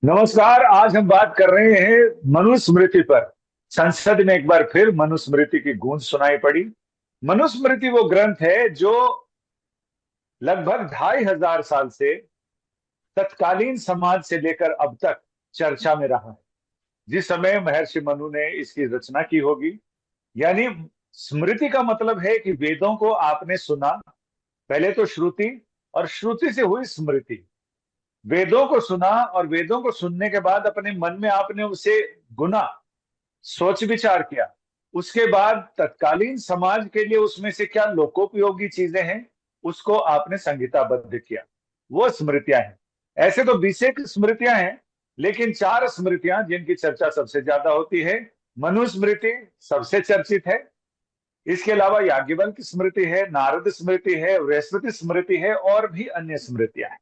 नमस्कार। आज हम बात कर रहे हैं मनुस्मृति पर। संसद में एक बार फिर मनुस्मृति की गूंज सुनाई पड़ी। मनुस्मृति वो ग्रंथ है जो लगभग 2500 साल से तत्कालीन समाज से लेकर अब तक चर्चा में रहा है। जिस समय महर्षि मनु ने इसकी रचना की होगी, यानी स्मृति का मतलब है कि वेदों को आपने सुना। पहले तो श्रुति, और श्रुति से हुई स्मृति। वेदों को सुना और वेदों को सुनने के बाद अपने मन में आपने उसे गुना, सोच विचार किया। उसके बाद तत्कालीन समाज के लिए उसमें से क्या लोकोपयोगी चीजें हैं, उसको आपने संहिताबद्ध किया। वो स्मृतियां हैं। ऐसे तो 20 स्मृतियां हैं, लेकिन 4 स्मृतियां जिनकी चर्चा सबसे ज्यादा होती है। मनुस्मृति सबसे चर्चित है। इसके अलावा याज्ञवल्क्य स्मृति है, नारद स्मृति है, बृहस्पति स्मृति है, और भी अन्य स्मृतियां हैं।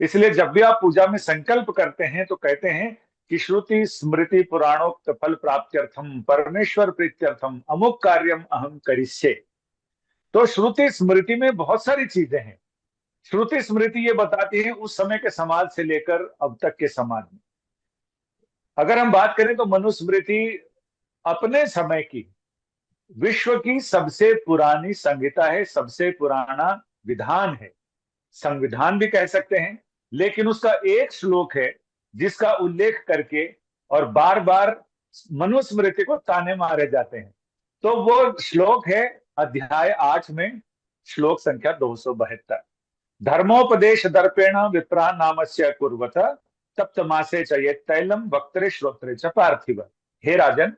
इसलिए जब भी आप पूजा में संकल्प करते हैं तो कहते हैं कि श्रुति स्मृति पुराणोक्त फल प्राप्त्यर्थम परमेश्वर प्रीत्यर्थम अमुक कार्यम अहम करिष्ये। तो श्रुति स्मृति में बहुत सारी चीजें हैं। श्रुति स्मृति ये बताती है उस समय के समाज से लेकर अब तक के समाज में। अगर हम बात करें तो मनुस्मृति अपने समय की विश्व की सबसे पुरानी संहिता है, सबसे पुराना विधान है। संविधान भी कह सकते हैं। लेकिन उसका एक श्लोक है जिसका उल्लेख करके और बार बार मनुस्मृति को ताने मारे जाते हैं। तो वो श्लोक है अध्याय 8 में, श्लोक संख्या 272। धर्मोपदेश दर्पेण विप्रा नामस्य कुर्वत तप्तमासे च ये तैलम वक्त्रे श्रोत्रे च पार्थिव। हे राजन,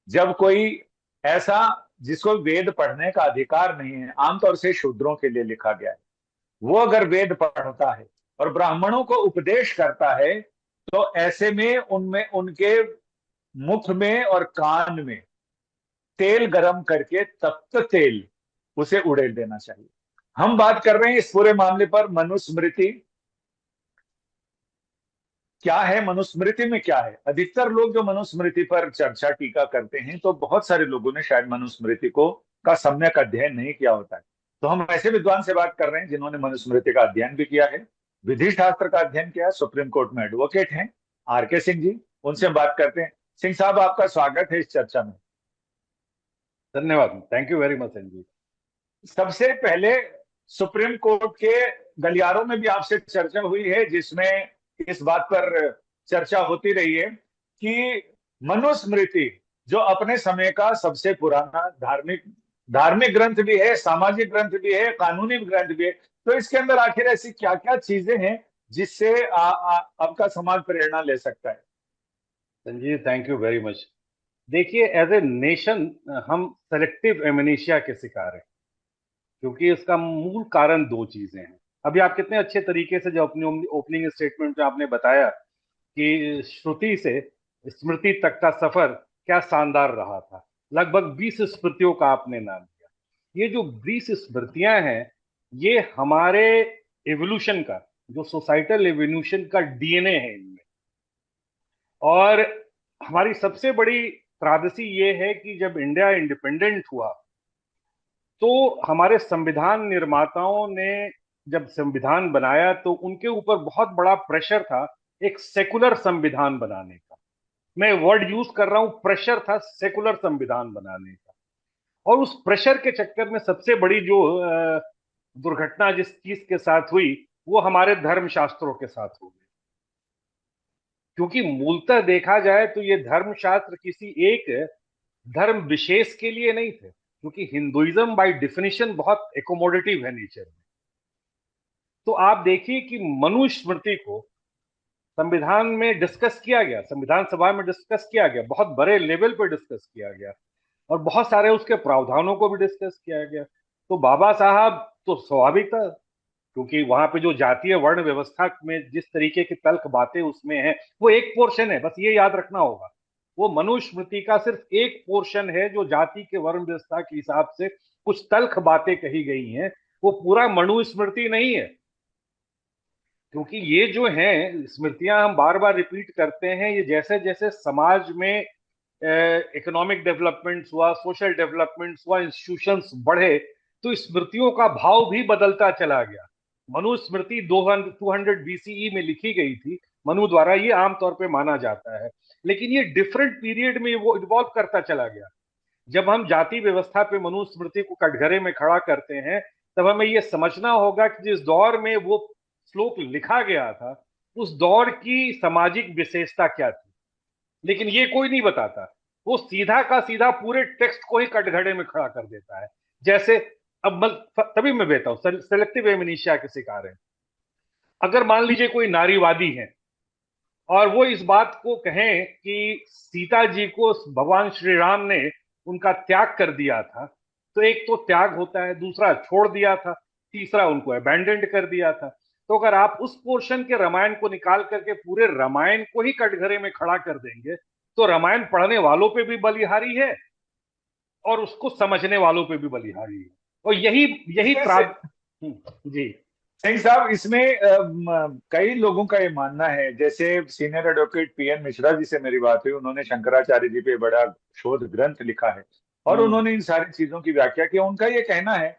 जब कोई ऐसा जिसको वेद पढ़ने का अधिकार नहीं है, आमतौर से शूद्रों के लिए लिखा गया है, वो अगर वेद पढ़ता है और ब्राह्मणों को उपदेश करता है, तो ऐसे में उनमें उनके मुख में और कान में तेल गरम करके तप्त तेल उसे उड़ेल देना चाहिए। हम बात कर रहे हैं इस पूरे मामले पर। मनुस्मृति क्या है, मनुस्मृति में क्या है? अधिकतर लोग जो मनुस्मृति पर चर्चा टीका करते हैं, तो बहुत सारे लोगों ने शायद मनुस्मृति को का सम्यक अध्ययन नहीं किया होता है। तो हम ऐसे विद्वान से बात कर रहे हैं जिन्होंने मनुस्मृति का अध्ययन भी किया है, विधि शास्त्र का अध्ययन किया है, सुप्रीम कोर्ट में एडवोकेट हैं, आर के सिंह जी। उनसे हम बात करते हैं। सिंह साहब, आपका स्वागत है इस चर्चा में। धन्यवाद। Thank you very much Sanjeev. सबसे पहले, सुप्रीम कोर्ट के गलियारों में भी आपसे चर्चा हुई है, जिसमें इस बात पर चर्चा होती रही है कि मनुस्मृति जो अपने समय का सबसे पुराना धार्मिक धार्मिक ग्रंथ भी है, सामाजिक ग्रंथ भी है, कानूनी ग्रंथ भी है, तो इसके अंदर आखिर ऐसी क्या क्या चीजें हैं जिससे आपका समाज प्रेरणा ले सकता है? Sanjeev thank you very much. देखिए, एज ए नेशन हम सेलेक्टिव एमनेशिया के शिकार हैं, क्योंकि इसका मूल कारण दो चीजें हैं। अभी आप कितने अच्छे तरीके से जो अपनी ओपनिंग स्टेटमेंट में आपने बताया कि श्रुति से स्मृति तक का सफर क्या शानदार रहा था। लगभग 20 स्मृतियों का आपने नाम लिया। ये जो 20 स्मृतियां हैं, ये हमारे एवोल्यूशन का, जो सोसाइटल एवोल्यूशन का डीएनए है इनमें। और हमारी सबसे बड़ी त्रादसी ये है कि जब इंडिया इंडिपेंडेंट हुआ, तो हमारे संविधान निर्माताओं ने जब संविधान बनाया, तो उनके ऊपर बहुत बड़ा प्रेशर था एक सेकुलर संविधान बनाने का। मैं वर्ड यूज कर रहा हूं, प्रेशर था सेकुलर संविधान बनाने का। और उस प्रेशर के चक्कर में सबसे बड़ी जो दुर्घटना जिस चीज के साथ हुई, वो हमारे धर्मशास्त्रों के साथ हो गई। क्योंकि मूलतः देखा जाए तो ये धर्मशास्त्र किसी एक धर्म विशेष के लिए नहीं थे, क्योंकि हिंदुइज्म बाय डिफिनेशन बहुत एकोमोडेटिव है नेचर में। तो आप देखिए कि मनुस्मृति को संविधान में डिस्कस किया गया, संविधान सभा में डिस्कस किया गया, बहुत बड़े लेवल पर डिस्कस किया गया, और बहुत सारे उसके प्रावधानों को भी डिस्कस किया गया। तो बाबा साहब तो स्वाभाविक था, क्योंकि वहां पे जो जातीय वर्ण व्यवस्था में जिस तरीके की तल्ख बातें उसमें हैं, वो एक पोर्शन है, बस ये याद रखना होगा। वो मनुस्मृति का सिर्फ एक पोर्शन है जो जाति के वर्ण व्यवस्था के हिसाब से कुछ तल्ख बातें कही गई हैं। वो पूरा मनुस्मृति नहीं है, क्योंकि ये जो है स्मृतियां हम बार बार रिपीट करते हैं, ये जैसे जैसे समाज में इकोनॉमिक डेवलपमेंट हुआ, सोशल डेवलपमेंट हुआ, इंस्टीट्यूशंस बढ़े, तो स्मृतियों का भाव भी बदलता चला गया। मनुस्मृति 200 BCE में लिखी गई थी, मनु द्वारा, ये आमतौर पे माना जाता है। लेकिन ये डिफरेंट पीरियड में वो इवॉल्व करता चला गया। जब हम जाति व्यवस्था पे मनुस्मृति को कटघरे में खड़ा करते हैं, तब हमें यह समझना होगा कि जिस दौर में वो श्लोक लिखा गया था, उस दौर की सामाजिक विशेषता क्या थी, लेकिन ये कोई नहीं बताता। वो सीधा का सीधा पूरे टेक्स्ट को ही कटघरे में खड़ा कर देता है। जैसे तभी मैं बेहता हूं, सेलेक्टिव एमनीशिया के शिकार है। अगर मान लीजिए कोई नारीवादी है और वो इस बात को कहें कि सीता जी को भगवान श्री राम ने उनका त्याग कर दिया था, तो एक तो त्याग होता है, दूसरा छोड़ दिया था, तीसरा उनको अबैंडेंड कर दिया था। तो अगर आप उस पोर्शन के रामायण को निकाल करके पूरे रामायण को ही कटघरे में खड़ा कर देंगे, तो रामायण पढ़ने वालों पे भी बलिहारी है और उसको समझने वालों पे भी बलिहारी है। और यही यही जी सिंह साहब, इसमें कई लोगों का ये मानना है, जैसे senior advocate PN Mishra ji से मेरी बात हुई, उन्होंने शंकराचार्य जी पे बड़ा शोध ग्रंथ लिखा है और उन्होंने इन सारी चीजों की व्याख्या की। उनका ये कहना है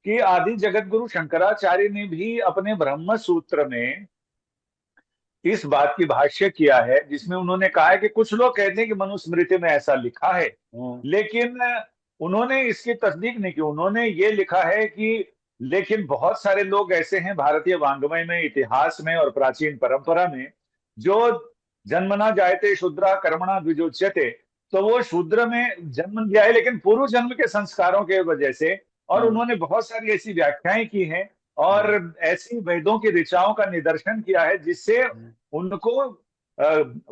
कि आदि जगत गुरु शंकराचार्य ने भी अपने ब्रह्म सूत्र में इस बात की भाष्य किया है, जिसमें उन्होंने कहा है कि कुछ लोग कहते हैं कि मनुस्मृति में ऐसा लिखा है, लेकिन उन्होंने इसकी तस्दीक नहीं की। उन्होंने ये लिखा है कि लेकिन बहुत सारे लोग ऐसे हैं भारतीय वांग्मय में, इतिहास में और प्राचीन परंपरा में, जो जन्मना जायते शूद्रा कर्मणा द्विजोच्यते, तो वो शूद्र में जन्म लिया है लेकिन पूर्व जन्म के संस्कारों के वजह से। और उन्होंने बहुत सारी ऐसी व्याख्याएं की हैं और ऐसी वेदों की ऋचाओं का निदर्शन किया है जिससे उनको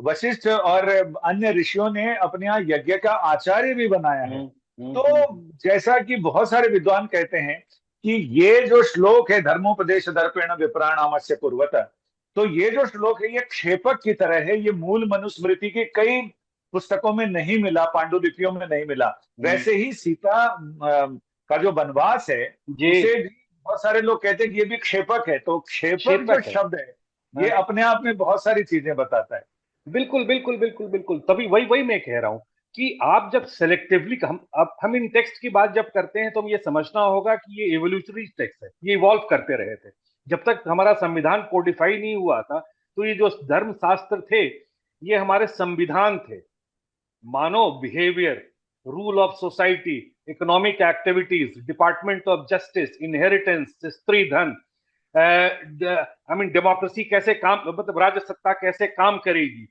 वशिष्ठ और अन्य ऋषियों ने अपने यहाँ यज्ञ का आचार्य भी बनाया है। तो जैसा कि बहुत सारे विद्वान कहते हैं कि ये जो श्लोक है धर्मोपदेश दर्पेण विप्राणामस्य कुर्वत, तो ये जो श्लोक है ये क्षेपक की तरह है, ये मूल मनुस्मृति की कई पुस्तकों में नहीं मिला, पांडुलिपियों में नहीं मिला। वैसे ही सीता का जो वनवास है उसे भी बहुत सारे लोग कहते हैं कि ये भी क्षेपक है। तो क्षेपक जो शब्द है ये अपने आप में बहुत सारी चीजें बताता है। बिल्कुल बिल्कुल बिल्कुल बिल्कुल, तभी वही वही मैं कह रहा हूं कि आप जब सेलेक्टिवली हम इन टेक्स्ट की बात जब करते हैं तो हम ये समझना होगा कि ये एवोल्यूशनरी टेक्स्ट है, ये इवॉल्व करते रहे थे। जब तक हमारा संविधान कोडिफाई नहीं हुआ था, तो ये जो धर्म शास्त्र थे ये हमारे संविधान थे। मानव behaviour, rule of society, economic activities, department of justice, inheritance, stridhan, I mean democracy कैसे काम, मतलब राज्य सत्ता कैसे काम करेगी,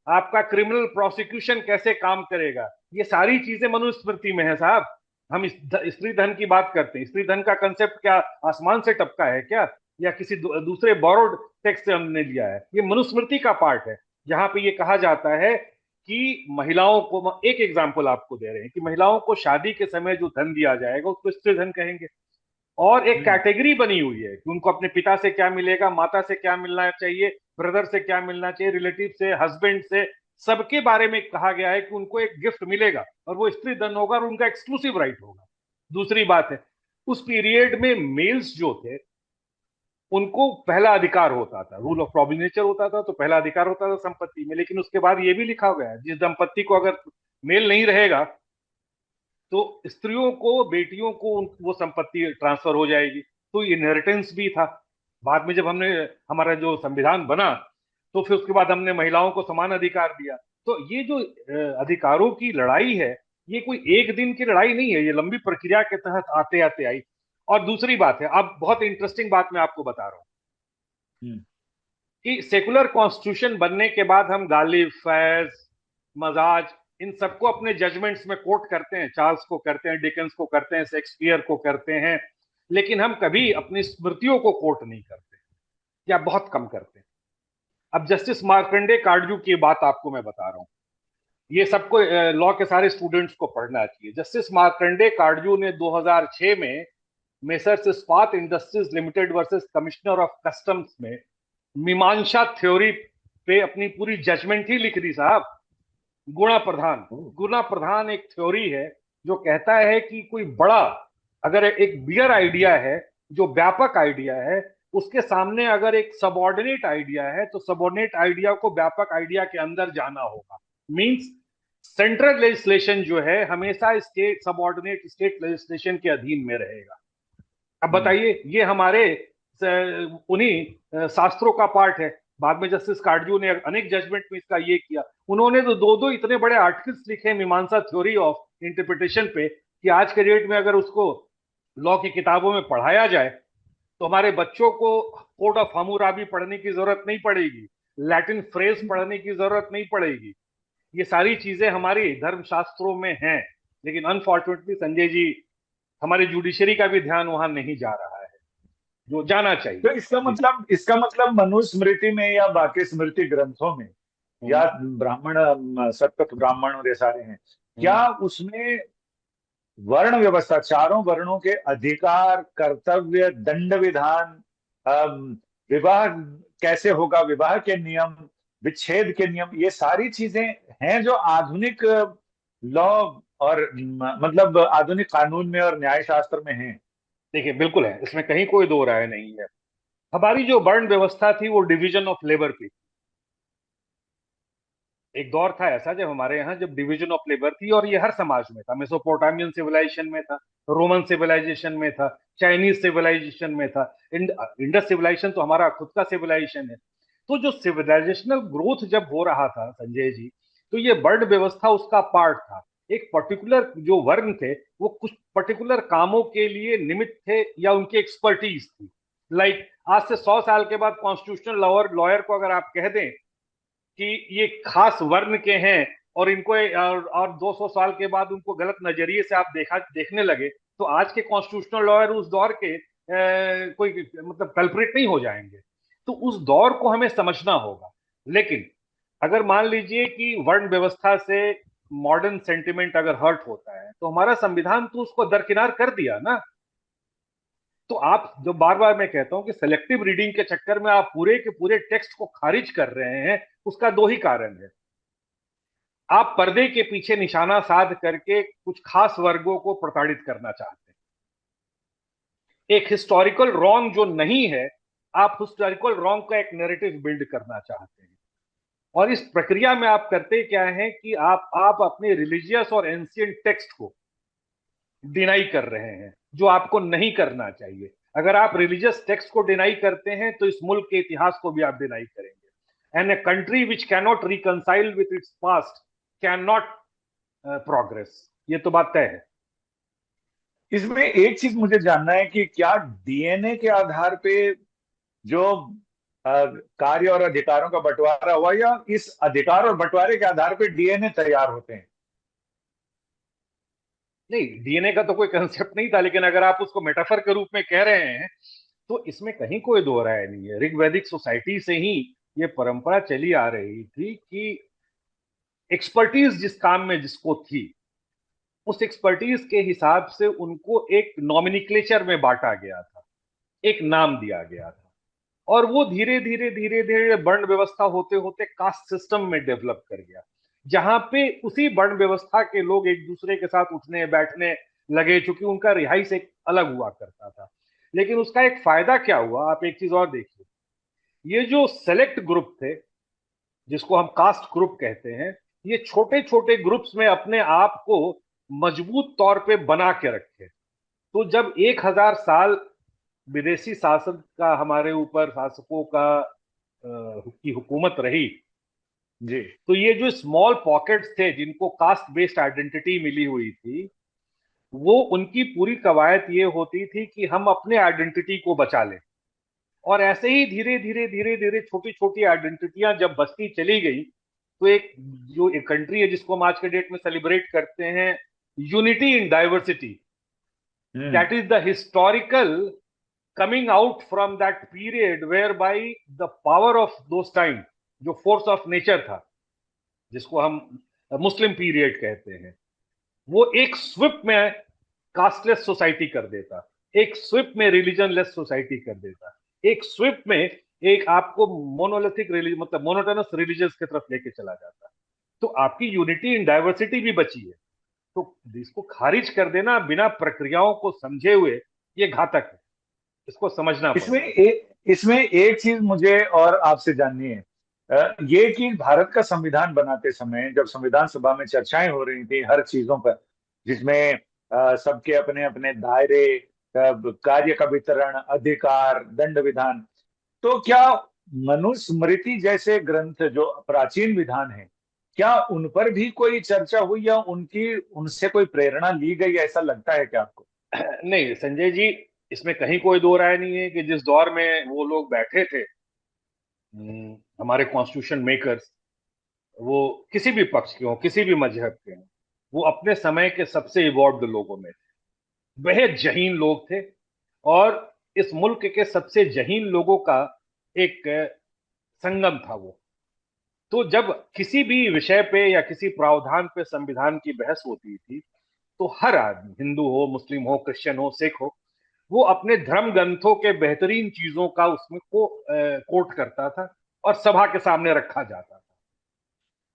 आपका क्रिमिनल प्रोसिक्यूशन कैसे काम करेगा, ये सारी चीजें मनुस्मृति में है साहब। हम स्त्री धन की बात करते हैं, स्त्री धन का कंसेप्ट क्या आसमान से टपका है क्या, या किसी दूसरे बोरोड टेक्स्ट से हमने लिया है? ये मनुस्मृति का पार्ट है, जहां पे ये कहा जाता है कि महिलाओं को, एक एग्जाम्पल आपको दे रहे हैं कि महिलाओं को शादी के समय जो धन दिया जाएगा उसको स्त्री धन कहेंगे। और एक कैटेगरी बनी हुई है कि उनको अपने पिता से क्या मिलेगा, माता से क्या मिलना चाहिए, ब्रदर से क्या मिलना चाहिए, रिलेटिव से, हस्बैंड से, सबके बारे में कहा गया है कि उनको एक गिफ्ट मिलेगा और वो स्त्री धन होगा और उनका एक्सक्लूसिव राइट होगा। दूसरी बात है, उस पीरियड में मेल्स जो थे उनको पहला अधिकार होता था, रूल ऑफ प्रोबिनेचर होता था, तो पहला अधिकार होता था संपत्ति में। लेकिन उसके बाद ये भी लिखा गया है जिस दंपत्ति को अगर मेल नहीं रहेगा तो स्त्रियों को, बेटियों को वो संपत्ति ट्रांसफर हो जाएगी। तो इनहेरिटेंस भी था। बाद में जब हमारा जो संविधान बना तो फिर उसके बाद हमने महिलाओं को समान अधिकार दिया। तो ये जो अधिकारों की लड़ाई है ये कोई एक दिन की लड़ाई नहीं है, ये लंबी प्रक्रिया के तहत आते आते आई। और दूसरी बात है, अब बहुत इंटरेस्टिंग बात मैं आपको बता रहा हूं कि सेकुलर कॉन्स्टिट्यूशन बनने के बाद हम गालिब, फैज, मजाज, इन सबको अपने जजमेंट्स में कोट करते हैं, चार्ल्स को करते हैं, डिकेंस को करते हैं, शेक्सपियर को करते हैं, लेकिन हम कभी अपनी स्मृतियों को कोट नहीं करते या बहुत कम करते हैं। अब जस्टिस मार्कंडे काटजू की बात आपको मैं बता रहा हूं, ये सबको लॉ के सारे स्टूडेंट्स को पढ़ना चाहिए। जस्टिस मार्कंडे काटजू ने 2006 में मेसर्स इस्पात industries limited versus commissioner of customs में मीमांसा थ्योरी पे अपनी पूरी जजमेंट ही लिख दी साहब। गुणा प्रधान, गुणा प्रधान एक थ्योरी है जो कहता है कि कोई बड़ा, अगर एक बिगर आइडिया है जो व्यापक आइडिया है, उसके सामने अगर एक सबऑर्डिनेट आइडिया है तो सबऑर्डिनेट आइडिया को व्यापक आइडिया के अंदर जाना होगा। मींस सेंट्रल लेजिस्लेशन जो है हमेशा स्टेट, सबऑर्डिनेट स्टेट लेजिस्लेशन के अधीन में रहेगा। अब बताइए, ये हमारे उन्हीं शास्त्रों का पार्ट है। बाद में जस्टिस काटजू ने अनेक जजमेंट में इसका ये किया। उन्होंने तो दो दो इतने बड़े आर्टिकल्स लिखे मीमांसा थ्योरी ऑफ इंटरप्रिटेशन पे कि आज के डेट में अगर उसको लॉ की किताबों में पढ़ाया जाए तो हमारे बच्चों को कोड ऑफ हम्मुराबी पढ़ने की जरूरत नहीं पड़ेगी, लैटिन फ्रेज पढ़ने की जरूरत नहीं पड़ेगी। ये सारी चीजें हमारी धर्मशास्त्रों में हैं, लेकिन अनफॉर्चुनेटली संजय जी हमारे जुडिशरी का भी ध्यान वहां नहीं जा रहा है जो जाना तो चाहिए। इसका मतलब मनुस्मृति में या बाकी स्मृति ग्रंथों में हम्म, या ब्राह्मण, सतपथ ब्राह्मण और ये सारे हैं, हम्म। क्या उसमें वर्ण व्यवस्था, चारों वर्णों के अधिकार, कर्तव्य, दंड विधान, विवाह कैसे होगा, विवाह के नियम, विच्छेद के नियम, ये सारी चीजें हैं जो आधुनिक लॉ और मतलब आधुनिक कानून में और न्याय शास्त्र में हैं? देखिए बिल्कुल है, इसमें कहीं कोई दो राय नहीं है। हमारी जो वर्ण व्यवस्था थी वो डिवीजन ऑफ लेबर की। एक दौर था ऐसा जब हमारे यहाँ जब डिवीजन ऑफ लेबर थी, और ये हर समाज में था। मेसोपोटामियन सिविलाइजेशन में था, रोमन सिविलाइजेशन में था, चाइनीज सिविलाइजेशन में था, इंडस सिविलाइजेशन तो हमारा खुद का सिविलाइजेशन है। तो जो सिविलाइजेशनल ग्रोथ जब हो रहा था संजय जी, तो ये वर्ण व्यवस्था उसका पार्ट था। एक पर्टिकुलर जो वर्ण थे वो कुछ पर्टिकुलर कामों के लिए निमित्त थे या उनकी एक्सपर्टीज थी। लाइक आज से 100 साल के बाद कॉन्स्टिट्यूशनल लॉयर को अगर आप कह दें कि ये खास वर्ण के हैं और इनको और 200 साल के बाद उनको गलत नजरिए से आप देखने लगे, तो आज के कॉन्स्टिट्यूशनल लॉयर उस दौर के कोई मतलब कल्प्रिट नहीं हो जाएंगे। तो उस दौर को हमें समझना होगा। लेकिन अगर मान लीजिए कि वर्ण व्यवस्था से मॉडर्न सेंटिमेंट अगर हर्ट होता है तो हमारा संविधान तो उसको दरकिनार कर दिया ना। तो आप जो बार बार मैं कहता हूं कि सेलेक्टिव रीडिंग के चक्कर में आप पूरे के पूरे टेक्स्ट को खारिज कर रहे हैं, उसका दो ही कारण है। आप पर्दे के पीछे निशाना साध करके कुछ खास वर्गों को प्रताड़ित करना चाहते हैं। एक हिस्टोरिकल रॉन्ग जो नहीं है, आप हिस्टोरिकल रॉन्ग का एक नैरेटिव बिल्ड करना चाहते हैं। और इस प्रक्रिया में आप करते क्या है कि आप अपने रिलीजियस और एंशियंट टेक्स्ट को डिनाई कर रहे हैं, जो आपको नहीं करना चाहिए। अगर आप रिलीजियस टेक्स्ट को डिनाई करते हैं तो इस मुल्क के इतिहास को भी आप डिनाई करेंगे। And a country which can not reconcile with its past can not progress. ये तो बात तय है। इसमें एक चीज मुझे जानना है कि क्या डीएनए के आधार पे जो कार्य और अधिकारों का बंटवारा हुआ, या इस अधिकार और बंटवारे के आधार पे डीएनए तैयार होते हैं? नहीं, डीएनए का तो कोई कंसेप्ट नहीं था, लेकिन अगर आप उसको मेटाफर के रूप में कह रहे हैं तो इसमें कहीं कोई दो राय नहीं है। ऋग्वैदिक सोसाइटी से ही ये परंपरा चली आ रही थी कि एक्सपर्टीज जिस काम में जिसको थी, उस एक्सपर्टीज के हिसाब से उनको एक नॉमिनिक्लेचर में बांटा गया था, एक नाम दिया गया था। और वो धीरे धीरे धीरे धीरे वर्ण व्यवस्था होते होते कास्ट सिस्टम में डेवलप कर गया, जहां पे उसी वर्ण व्यवस्था के लोग एक दूसरे के साथ उठने बैठने लगे, चूंकि उनका रिहाइश एक अलग हुआ करता था। लेकिन उसका एक फायदा क्या हुआ, आप एक चीज और देखिए। ये जो सेलेक्ट ग्रुप थे, जिसको हम कास्ट ग्रुप कहते हैं, ये छोटे छोटे ग्रुप्स में अपने आप को मजबूत तौर पे बना के रखे। तो जब 1000 साल विदेशी शासन का हमारे ऊपर शासकों का की हुकूमत रही, जी। तो ये जो स्मॉल पॉकेट्स थे जिनको कास्ट बेस्ड आइडेंटिटी मिली हुई थी, वो उनकी पूरी कवायद ये होती थी कि हम अपने आइडेंटिटी को बचा लें। और ऐसे ही धीरे धीरे धीरे धीरे छोटी छोटी आइडेंटिटियां जब बचती चली गई, तो एक जो एक कंट्री है जिसको हम आज के डेट में सेलिब्रेट करते हैं, unity in diversity, hmm. That is the historical coming out from that period whereby the power of those time, जो फोर्स ऑफ नेचर था, जिसको हम मुस्लिम पीरियड कहते हैं, वो एक स्विप में कास्टलेस सोसाइटी कर देता, एक स्विप में रिलीजनलेस सोसाइटी कर देता, एक स्विप में एक आपको मोनोलिथिक रिलीजन मतलब मोनोटोनस रिलीजियस की तरफ लेके चला जाता। तो आपकी यूनिटी इन डाइवर्सिटी भी बची है। तो इसको खारिज कर देना बिना प्रक्रियाओं को समझे हुए, ये घातक है। इसको समझना पड़ेगा। इसमें एक चीज मुझे और आपसे जाननी है। ये कि भारत का संविधान बनाते समय जब संविधान सभा में चर्चाएं हो रही थी हर चीजों पर, जिसमें सबके अपने अपने दायरे, कार्य का वितरण, अधिकार, दंड विधान, तो क्या मनुस्मृति जैसे ग्रंथ जो प्राचीन विधान है, क्या उन पर भी कोई चर्चा हुई या उनकी उनसे कोई प्रेरणा ली गई, ऐसा लगता है क्या आपको? नहीं संजय जी, इसमें कहीं कोई दो राय नहीं है कि जिस दौर में वो लोग बैठे थे, हमारे कॉन्स्टिट्यूशन मेकर्स, वो किसी भी पक्ष के हों, किसी भी मजहब के हों, वो अपने समय के सबसे इवॉल्व्ड लोगों में थे, बेहद जहीन लोग थे। और इस मुल्क के सबसे जहीन लोगों का एक संगम था वो। तो जब किसी भी विषय पे या किसी प्रावधान पे संविधान की बहस होती थी, तो हर आदमी, हिंदू हो, मुस्लिम हो, क्रिश्चियन हो, सिख हो, वो अपने धर्म ग्रंथों के बेहतरीन चीजों का उसमें को कोट करता था और सभा के सामने रखा जाता था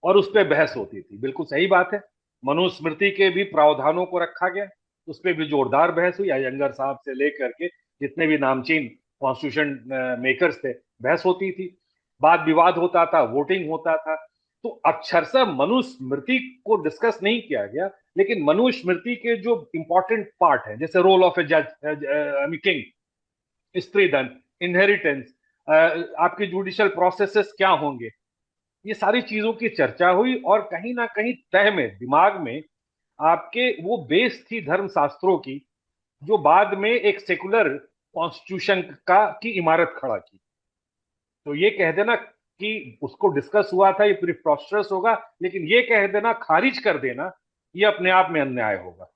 और उस पर बहस होती थी। बिल्कुल सही बात है, मनुस्मृति के भी प्रावधानों को रखा गया, उस पर भी जोरदार बहस हुई। अयंगर साहब से लेकर के जितने भी नामचीन कॉन्स्टिट्यूशन मेकर्स थे, बहस होती थी, वाद विवाद होता था, वोटिंग होता था। तो अक्षरशः मनुस्मृति को डिस्कस नहीं किया गया, लेकिन मनुस्मृति के जो इंपॉर्टेंट पार्ट है, जैसे रोल ऑफ ए जज, किंग, स्त्री धन, इनहेरिटेंस, आपके जुडिशियल प्रोसेसेस क्या होंगे, ये सारी चीजों की चर्चा हुई। और कहीं ना कहीं तह में, दिमाग में आपके वो बेस थी धर्म शास्त्रों की, जो बाद में एक सेकुलर कॉन्स्टिट्यूशन का की इमारत खड़ा की। तो ये कह देना कि उसको डिस्कस हुआ था, ये प्रिपोस्टरस होगा, लेकिन ये कह देना, खारिज कर देना, ये अपने आप में अन्याय होगा।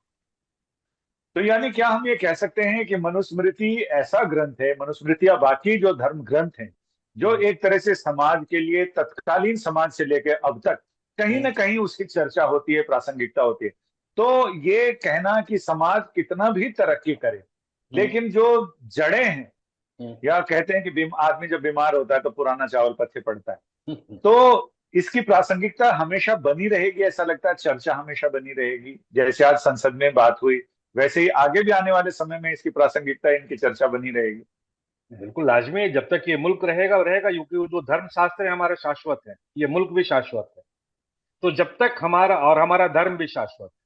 तो यानी क्या हम ये कह सकते हैं कि मनुस्मृति ऐसा ग्रंथ है, मनुस्मृति या बाकी जो धर्म ग्रंथ हैं, जो हम्म, एक तरह से समाज के लिए, तत्कालीन समाज से लेकर अब तक कहीं हम्म, ना कहीं उसकी चर्चा होती है, प्रासंगिकता होती है? तो ये कहना कि समाज कितना भी तरक्की करे, हम्म, लेकिन जो जड़ें हैं, हम्म, या कहते हैं कि आदमी जब बीमार होता है तो पुराना चावल पत्ते पड़ता है, हम्म, तो इसकी प्रासंगिकता हमेशा बनी रहेगी, ऐसा लगता है, चर्चा हमेशा बनी रहेगी। जैसे आज संसद में बात हुई, वैसे ही आगे भी आने वाले समय में इसकी प्रासंगिकता, इनकी चर्चा बनी रहेगी। बिल्कुल लाजमी है। जब तक ये मुल्क रहेगा और रहेगा, क्योंकि वो जो धर्म शास्त्र है हमारा शाश्वत है, ये मुल्क भी शाश्वत है। तो जब तक हमारा, और हमारा धर्म भी शाश्वत है,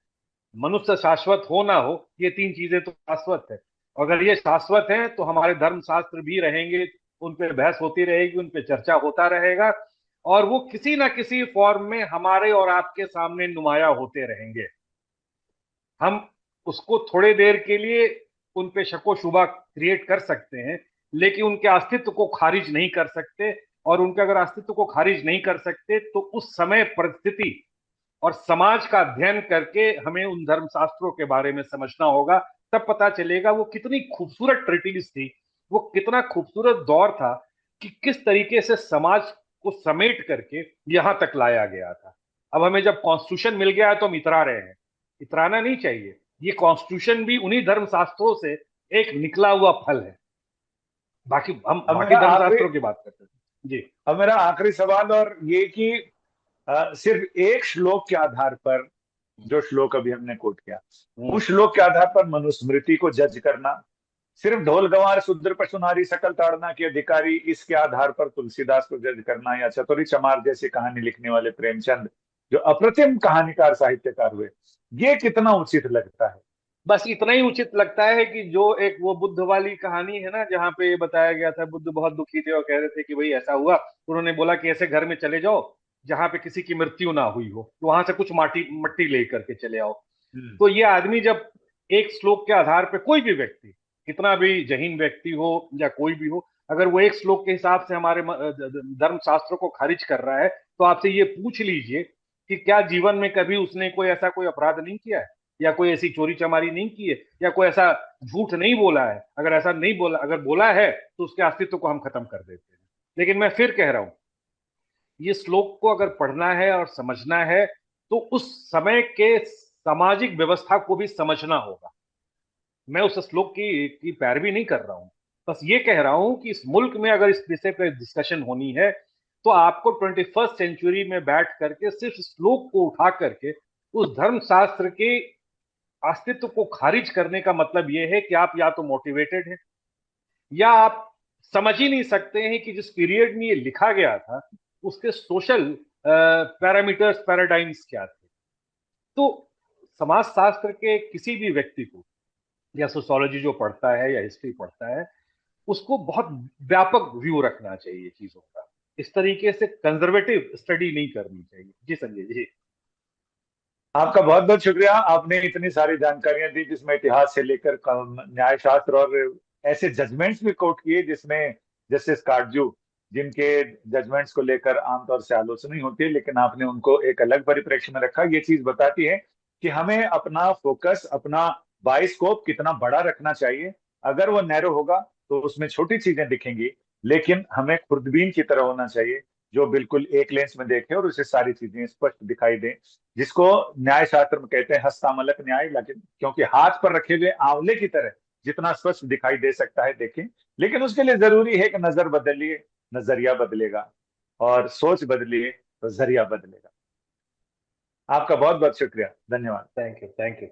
मनुष्य शाश्वत हो ना हो, ये तीन चीजें तो शाश्वत है। अगर ये शाश्वत है तो हमारे धर्म शास्त्र भी रहेंगे, उन पे बहस होती रहेगी, उन पे चर्चा होता रहेगा, और वो किसी ना किसी फॉर्म में हमारे और आपके सामने नुमाया होते रहेंगे। हम उसको थोड़े देर के लिए उन पे शको शुबा क्रिएट कर सकते हैं, लेकिन उनके अस्तित्व को खारिज नहीं कर सकते। और उनके अगर अस्तित्व को खारिज नहीं कर सकते, तो उस समय परिस्थिति और समाज का अध्ययन करके हमें उन धर्मशास्त्रों के बारे में समझना होगा। तब पता चलेगा वो कितनी खूबसूरत ट्रिटीज थी, वो कितना खूबसूरत दौर था, कि किस तरीके से समाज को समेट करके यहां तक लाया गया था। अब हमें जब कॉन्स्टिट्यूशन मिल गया है तो हम इतरा रहे हैं, इतराना नहीं चाहिए। ये कॉन्स्टिट्यूशन भी उन्हीं धर्मशास्त्रों से एक निकला हुआ फल है। बाकी हम अब बाकी मेरा आखिरी धर्मशास्त्रों की बात करते हैं जी। अब मेरा आखिरी सवाल और ये कि सिर्फ एक श्लोक के आधार पर, जो श्लोक अभी हमने कोट किया, हम्म, उस श्लोक के आधार पर मनुस्मृति को जज करना, सिर्फ ढोल गंवार शूद्र पशु नारी सकल ताड़ना के अधिकारी, इसके आधार पर तुलसीदास को जज करना, या चतुरी चमार जैसी कहानी लिखने वाले प्रेमचंद, जो अप्रतिम कहानीकार साहित्यकार हुए, ये कितना उचित लगता है? बस इतना ही उचित लगता है कि जो एक वो बुद्ध वाली कहानी है ना, जहाँ पे ये बताया गया था, बुद्ध बहुत दुखी थे और कह रहे थे कि भाई ऐसा हुआ, उन्होंने बोला कि ऐसे घर में चले जाओ जहाँ पे किसी की मृत्यु ना हुई हो, तो वहां से कुछ माटी मट्टी लेकर के चले आओ। हम्म। तो ये आदमी जब एक श्लोक के आधार पे, कोई भी व्यक्ति, कितना भी जहीन व्यक्ति हो या कोई भी हो, अगर वो एक श्लोक के हिसाब से हमारे धर्म शास्त्रों को खारिज कर रहा है, तो आपसे ये पूछ लीजिए कि क्या जीवन में कभी उसने कोई ऐसा कोई अपराध नहीं किया है, या कोई ऐसी चोरी चमारी नहीं की है, या कोई ऐसा झूठ नहीं बोला है। अगर ऐसा नहीं बोला, अगर बोला है, तो उसके अस्तित्व को हम खत्म कर देते हैं। लेकिन मैं फिर कह रहा हूं, ये श्लोक को अगर पढ़ना है और समझना है, तो उस समय के सामाजिक व्यवस्था को भी समझना होगा। मैं उस श्लोक की पैरवी नहीं कर रहा हूं, बस ये कह रहा हूं कि इस मुल्क में अगर इस विषय पर डिस्कशन होनी है, तो आपको 21st सेंचुरी में बैठ करके सिर्फ श्लोक को उठा करके उस धर्म शास्त्र के अस्तित्व को खारिज करने का मतलब यह है कि आप या तो मोटिवेटेड हैं, या आप समझ ही नहीं सकते हैं कि जिस पीरियड में ये लिखा गया था, उसके सोशल पैरामीटर्स, पैराडाइम्स क्या थे। तो समाज शास्त्र के किसी भी व्यक्ति को, या सोशोलॉजी जो पढ़ता है या हिस्ट्री पढ़ता है, उसको बहुत व्यापक व्यू रखना चाहिए चीजों का। इस तरीके से कंजर्वेटिव स्टडी नहीं करनी चाहिए। जी संजय जी। आपका बहुत बहुत शुक्रिया, आपने इतनी सारी जानकारियां दी जिसमें इतिहास से लेकर न्याय शास्त्र और ऐसे जजमेंट्स भी कोट किए जिसमें जस्टिस काटजू, जिनके जजमेंट्स को लेकर आमतौर से आलोचना ही होती है, लेकिन आपने उनको एक अलग परिप्रेक्ष्य में रखा। ये चीज बताती है कि हमें अपना फोकस, अपना बाइस्कोप कितना बड़ा रखना चाहिए। अगर वो नैरो होगा तो उसमें छोटी चीजें दिखेंगी, लेकिन हमें खुर्दबीन की तरह होना चाहिए, जो बिल्कुल एक लेंस में देखे और उसे सारी चीजें स्पष्ट दिखाई दें, जिसको न्याय शास्त्र में कहते हैं हस्तामलक न्याय। लेकिन क्योंकि हाथ पर रखे हुए आंवले की तरह जितना स्पष्ट दिखाई दे सकता है देखें, लेकिन उसके लिए जरूरी है कि नजर बदलिए, नजरिया बदलेगा, और सोच बदलिए तो जरिया बदलेगा। आपका बहुत बहुत शुक्रिया, धन्यवाद। Thank you, thank you.